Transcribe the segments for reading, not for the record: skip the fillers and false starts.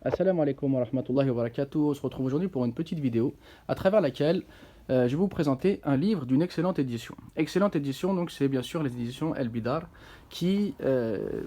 Assalamu alaikum wa rahmatullahi wa barakatuh. On se retrouve aujourd'hui pour une petite vidéo à travers laquelle je vais vous présenter un livre d'une excellente édition. Excellente édition, donc c'est bien sûr les éditions El Bidar qui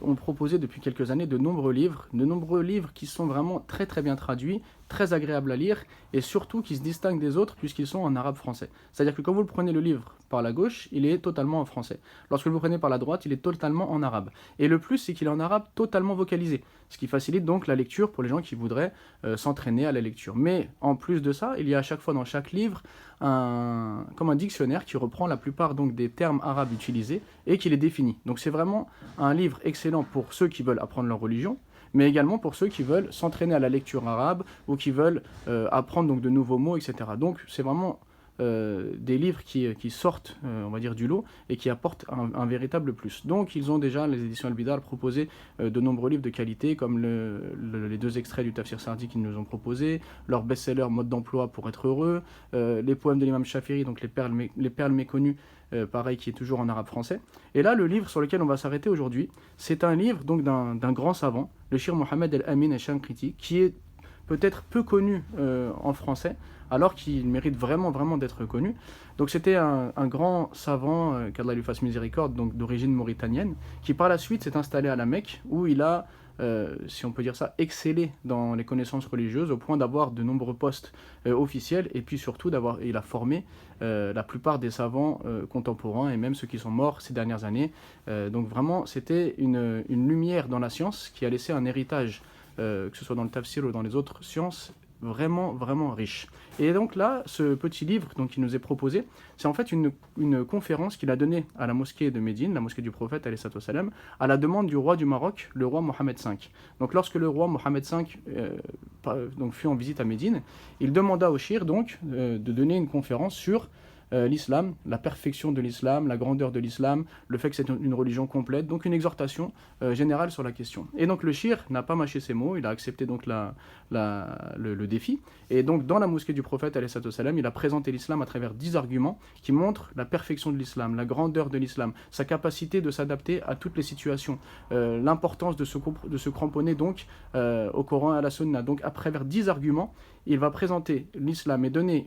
ont proposé depuis quelques années de nombreux livres qui sont vraiment très très bien traduits, très agréables à lire et surtout qui se distinguent des autres puisqu'ils sont en arabe français. C'est-à-dire que quand vous le prenez le livre par la gauche, il est totalement en français. Lorsque vous le prenez par la droite, il est totalement en arabe. Et le plus, c'est qu'il est en arabe totalement vocalisé, ce qui facilite donc la lecture pour les gens qui voudraient s'entraîner à la lecture. Mais en plus de ça, il y a à chaque fois dans chaque livre comme un dictionnaire qui reprend la plupart donc des termes arabes utilisés et qui les définit. Donc c'est vraiment un livre excellent pour ceux qui veulent apprendre leur religion, mais également pour ceux qui veulent s'entraîner à la lecture arabe ou qui veulent apprendre donc de nouveaux mots, etc. Donc c'est vraiment des livres qui sortent, on va dire, du lot et qui apportent un véritable plus. Donc ils ont déjà, les éditions Al-Bidar, proposé de nombreux livres de qualité, comme les deux extraits du Tafsir Sardi qu'ils nous ont proposé, leur best-seller Mode d'emploi pour être heureux, les poèmes de l'imam Shafiri, donc les perles méconnues, pareil, qui est toujours en arabe français. Et là, le livre sur lequel on va s'arrêter aujourd'hui, c'est un livre donc d'un grand savant, le Cheikh Mohammed El-Amin Al-Shanqiti, qui est peut-être peu connu en français, alors qu'il mérite vraiment, vraiment d'être connu. Donc c'était un grand savant, qu'Allah lui fasse miséricorde, donc d'origine mauritanienne, qui par la suite s'est installé à la Mecque, où il a, si on peut dire ça, excellé dans les connaissances religieuses, au point d'avoir de nombreux postes officiels, et puis surtout il a formé la plupart des savants contemporains, et même ceux qui sont morts ces dernières années. Donc vraiment, c'était une lumière dans la science qui a laissé un héritage, que ce soit dans le tafsir ou dans les autres sciences, vraiment, vraiment riche. Et donc là, ce petit livre donc, qui nous est proposé, c'est en fait une conférence qu'il a donnée à la mosquée de Médine, la mosquée du prophète, alayhi salatu wassalam, à la demande du roi du Maroc, le roi Mohammed V. Donc lorsque le roi Mohammed V donc, fut en visite à Médine, il demanda au shir donc, de donner une conférence sur l'islam, la perfection de l'islam, la grandeur de l'islam, le fait que c'est une religion complète, donc une exhortation générale sur la question. Et donc le shir n'a pas mâché ses mots, il a accepté donc le défi, et donc dans la mosquée du prophète, alayhi salatu wassalam, il a présenté l'islam à travers 10 arguments qui montrent la perfection de l'islam, la grandeur de l'islam, sa capacité de s'adapter à toutes les situations, l'importance de se cramponner donc au Coran et à la Sunna. Donc à travers 10 arguments, il va présenter l'islam et donner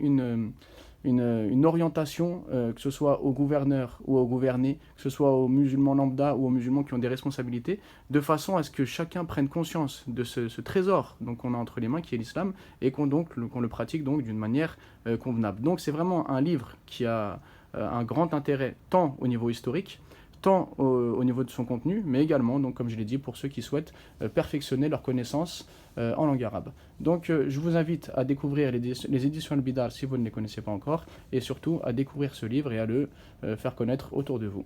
une orientation, que ce soit aux gouverneurs ou aux gouvernés, que ce soit aux musulmans lambda ou aux musulmans qui ont des responsabilités, de façon à ce que chacun prenne conscience de ce trésor qu'on a entre les mains, qui est l'islam, et qu'on le pratique donc d'une manière convenable. Donc c'est vraiment un livre qui a un grand intérêt, tant au niveau historique, tant au niveau de son contenu, mais également, donc, comme je l'ai dit, pour ceux qui souhaitent perfectionner leurs connaissances en langue arabe. Donc je vous invite à découvrir les éditions Al-Bidar si vous ne les connaissez pas encore, et surtout à découvrir ce livre et à le faire connaître autour de vous.